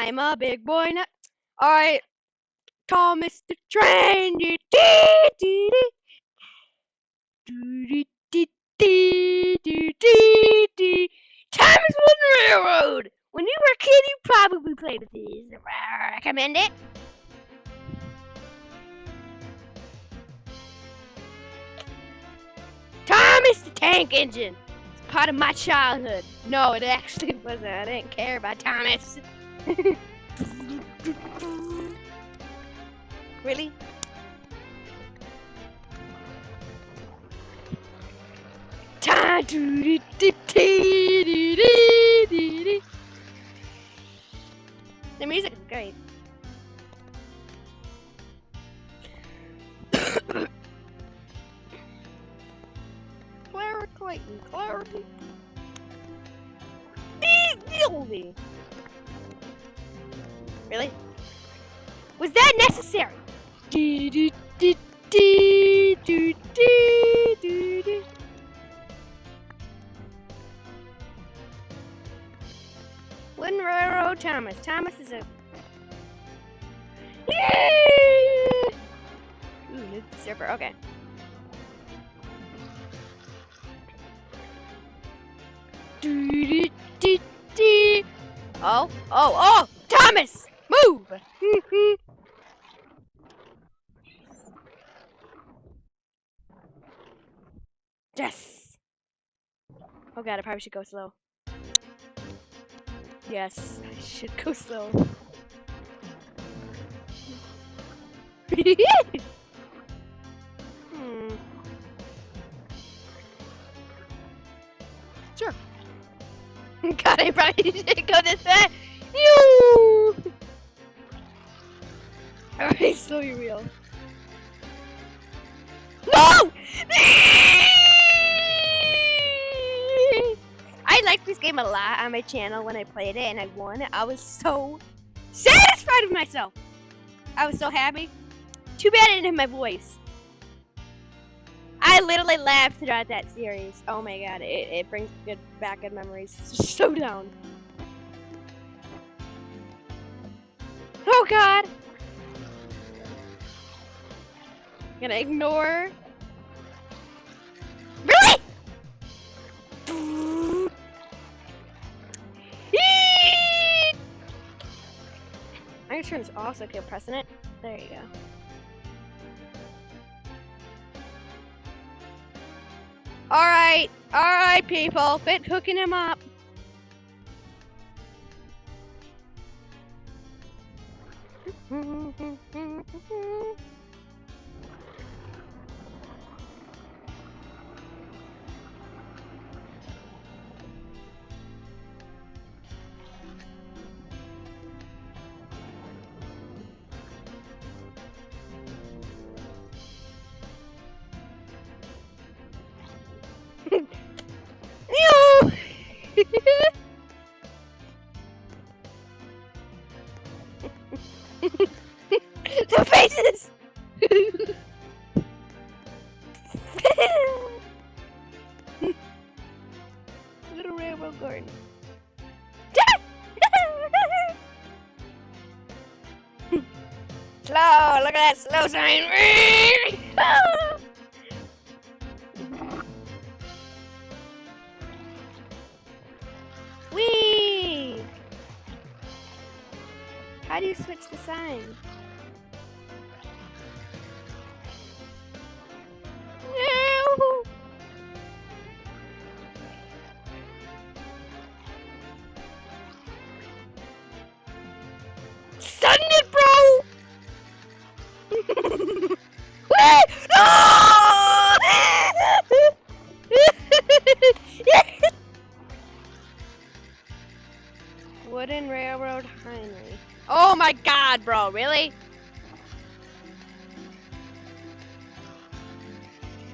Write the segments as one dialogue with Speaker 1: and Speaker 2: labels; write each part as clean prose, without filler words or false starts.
Speaker 1: I'm a big boy now. Alright, Thomas the Train. Dee, dee, dee, dee, dee, dee, dee, dee, dee. Thomas Wooden Railroad. When you were a kid, you probably played with these. I recommend it. Thomas the Tank Engine. It's part of my childhood. No, it actually wasn't. I didn't care about Thomas. Really? The music is great. Clara Clayton, Clara Clayton. Really? Was that necessary? Wooden Railroad Thomas. Thomas is a... Yay! Ooh, new server. Okay. Oh! Thomas! Move! Yes! Oh god, I probably should go slow. Yes, I should go slow. Sure. God, I probably should go this way. You. Alright, slowly real. No! I liked this game a lot on my channel when I played it and I won. I was so satisfied with myself. I was so happy. Too bad I didn't have my voice. I literally laughed throughout that series. Oh my god, it brings back good memories. So down. Oh god. Gonna ignore. Really? I'm gonna turn this off so I can press it. There you go. Alright, people. Quit hooking him up. The faces! Little railroad garden. Slow, look at that slow sign. Whee! How do you switch the sign? No! Send it, bro! Wooden Railroad Highway. Oh my god, bro, really?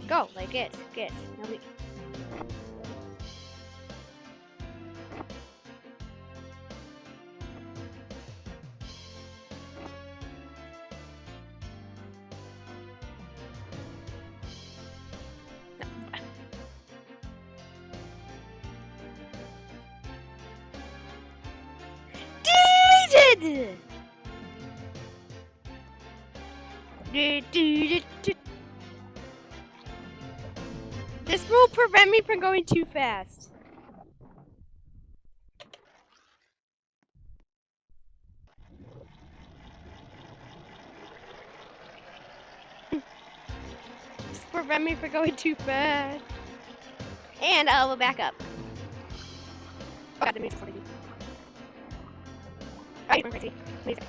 Speaker 1: Go, like it. Nobody... good! This will prevent me from going too fast. This will prevent me from going too fast. And I will back up. Oh god, the music's funny. Alright, I'm crazy. Amazing.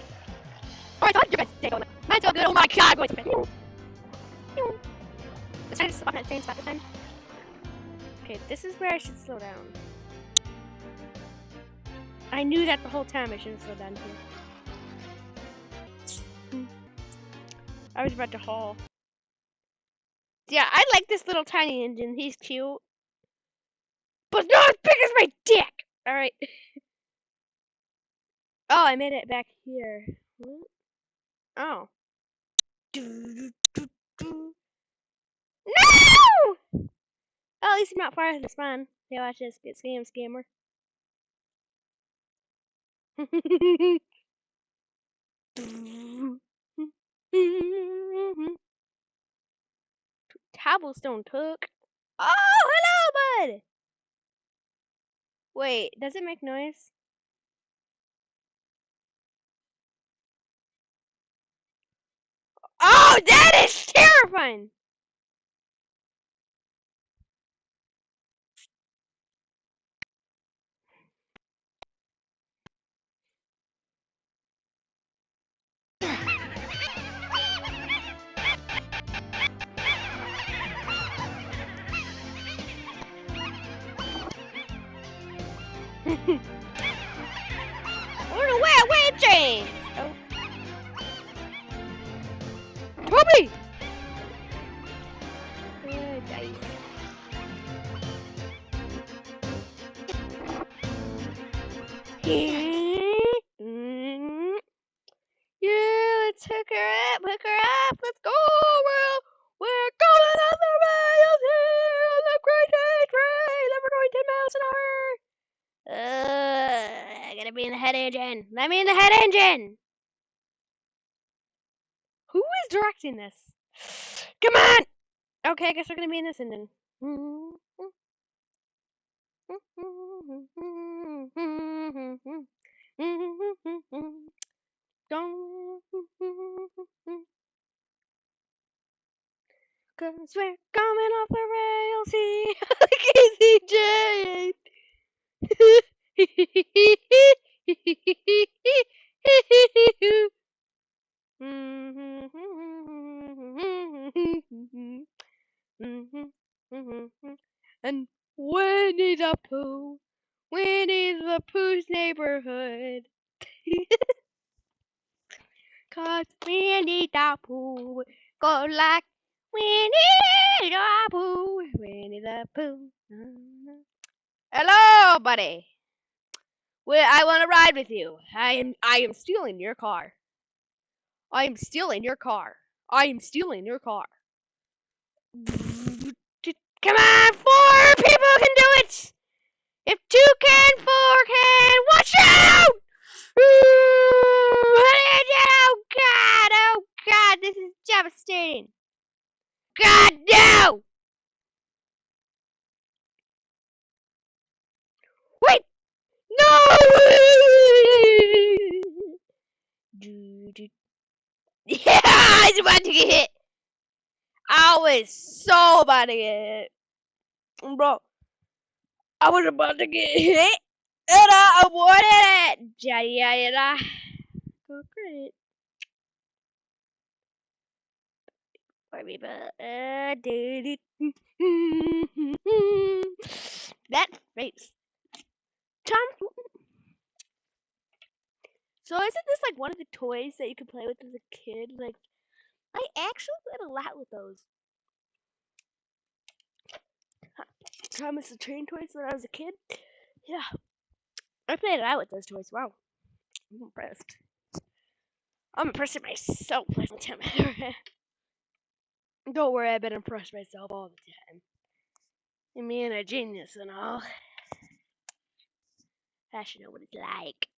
Speaker 1: Alright, so you're good. Take on it. Mine's so good. Oh my god, going too fast. Let's try to stop at the same spot this time. Okay, this is where I should slow down. I knew that the whole time. I should have slowed down here. I was about to haul. Yeah, I like this little tiny engine. He's cute. But not as big as my dick! Alright. Oh, I made it back here. Oh. No! Oh, at least I'm not far from the spawn. Yeah, watch this. Get scammer. Cobblestone took. Oh, hello, bud! Wait, does it make noise? Oh, that is terrifying! We're the wind train! Oh. Bobby! Yeah, let's hook her up, let's go, we're going on the rails here, on the crazy train, and we're going 10 miles an hour. I gotta be in the head engine, let me in the head engine! Who is directing this? Come on! Okay, I guess we're gonna be in this engine. Cause we're coming off the rails here, Casey J. And Winnie the Pooh, Winnie the Pooh's neighborhood. Cause Winnie the Pooh go like Winnie the Pooh, Winnie the Pooh. Hello, buddy. Well, I want to ride with you. I am stealing your car. I am stealing your car. I am stealing your car. Come on, 4 people can do it. If 2 can, 4 can. Watch out! Oh God, this is devastating. God, no! Wait! No! Yeah, I was about to get hit. I was so about to get hit. Bro, I was about to get hit. And I avoided it. Jada. Go great. That face. Tom. So isn't this like one of the toys that you could play with as a kid? Like, I actually played a lot with those. Thomas the Train toys when I was a kid. Yeah, I played a lot with those toys. Wow, I'm impressed. I'm impressed with myself every time. Don't worry, I've been impressed myself all the time. And me and a genius and all. I should know what it's like.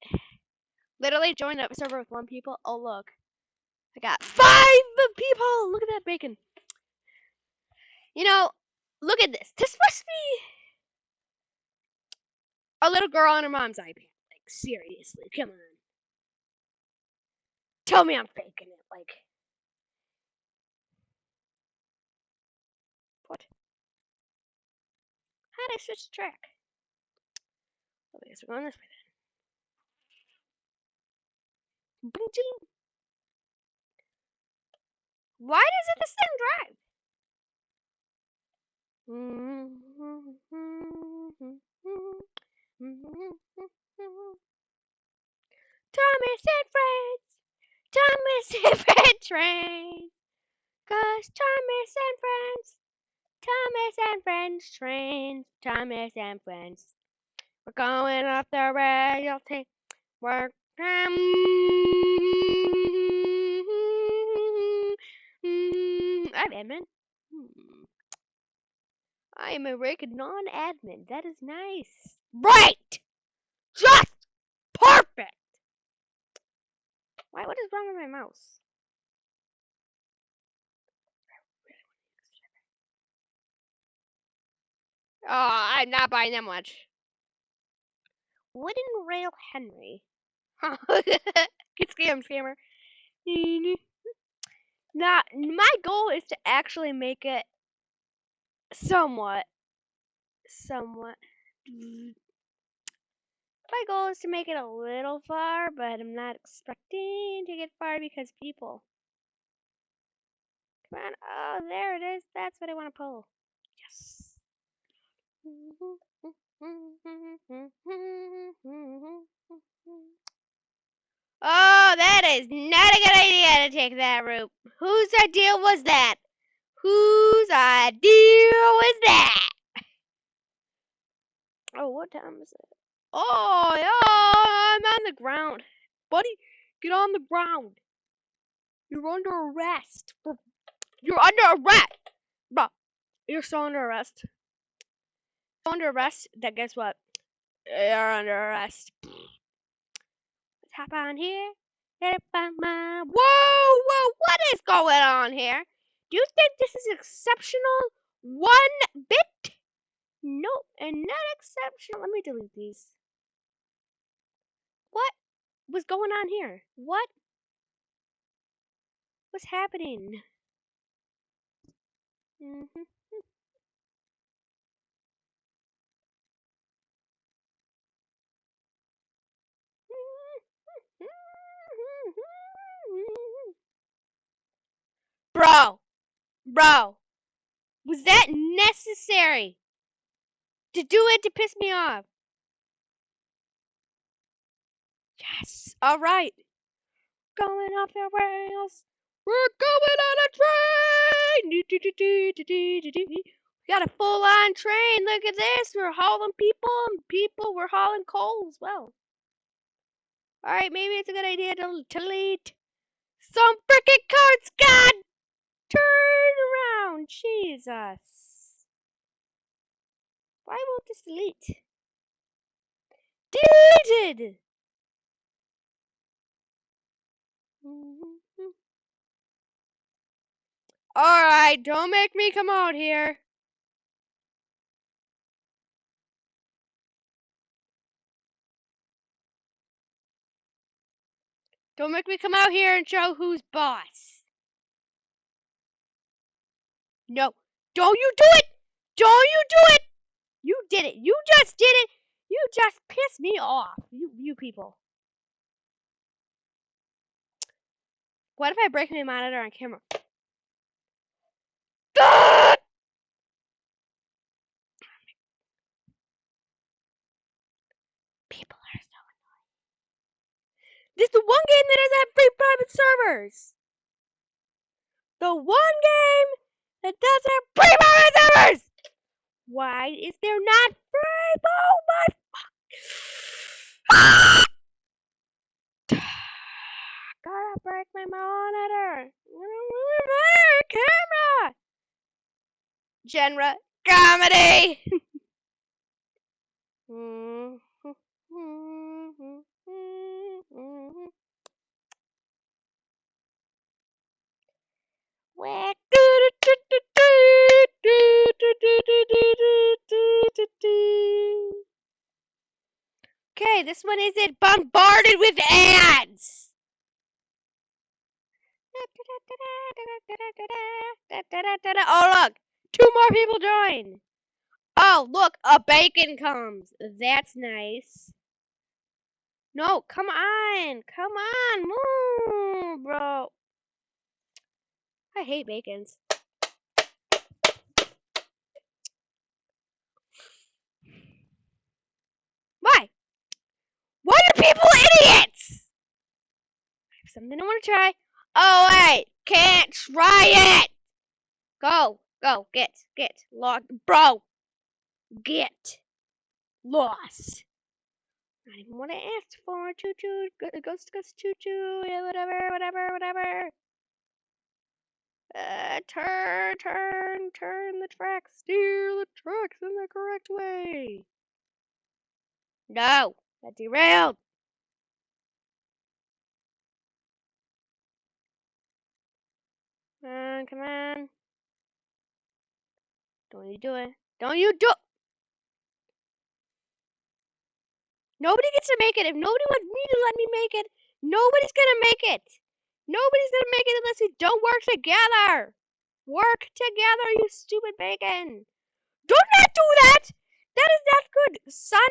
Speaker 1: Literally joined a server with 1 people. Oh look, I got 5 people. Look at that bacon. You know, look at this. This must be a little girl on her mom's iPad. Like seriously, come on. Tell me I'm faking it. Like what? How did I switch the track? Oh, I guess we're going this way then. Why does it this thing drive? Thomas and Friends, Thomas and Friends train. Cause Thomas and Friends, Thomas and Friends train. Thomas and Friends. We're going up the rail thing. We're I'm admin. I am a regular non-admin. That is nice. Right! Just perfect! Why? What is wrong with my mouse? Oh, I'm not buying that much. Wooden Rail Henry. Get scammed, scammer. Now, my goal is to actually make it somewhat. My goal is to make it a little far, but I'm not expecting to get far because people. Come on. Oh, there it is. That's what I want to pull. Yes. Oh, that is not a good idea to take that route. Whose idea was that? Whose idea was that? Oh, what time is it? Oh, yeah, I'm on the ground. Buddy, get on the ground. You're under arrest. You're under arrest. Bro, you're still under arrest. Under arrest, then guess what? You're under arrest. Let's hop on here. Whoa, whoa, what is going on here? Do you think this is exceptional? 1 bit? Nope, and not exceptional. Let me delete these. What was going on here? What was happening? Bro, was that necessary to do it to piss me off? Yes, alright. Going off the rails. We're going on a train! We got a full-on train. Look at this. We're hauling people. We're hauling coal as well. Alright, maybe it's a good idea to delete some freaking cards. God! Turn around. Jesus. Why won't this delete? Deleted! Alright, don't make me come out here. Don't make me come out here and show who's boss. No. Don't you do it! Don't you do it! You did it. You just did it. You just pissed me off. You people. What if I break my monitor on camera? People are so annoying. This is the one game that doesn't have free private servers. The one game that doesn't have free private servers. Why is there not free? Oh my fuck. Gotta break my monitor. Camera. Genre comedy. way, this one isn't bombarded with ads. Oh, look. 2 more people join. Oh, look. A bacon comes. That's nice. No, come on. Come on. Move, bro. I hate bacons. Why? Why are people idiots? I have something I want to try. Oh, wait. Can't try it. Go. Get. Lost. Bro. Get. Lost. Not even what I asked for. Choo choo. Ghost choo choo. Yeah, whatever. Turn the tracks. Steer the tracks in the correct way. No. That derailed. Come on. Don't you do it. Nobody gets to make it. If nobody wants me to let me make it, nobody's gonna make it. Nobody's gonna make it unless we don't work together. Work together, you stupid bacon. Do not do that! That is not good, son.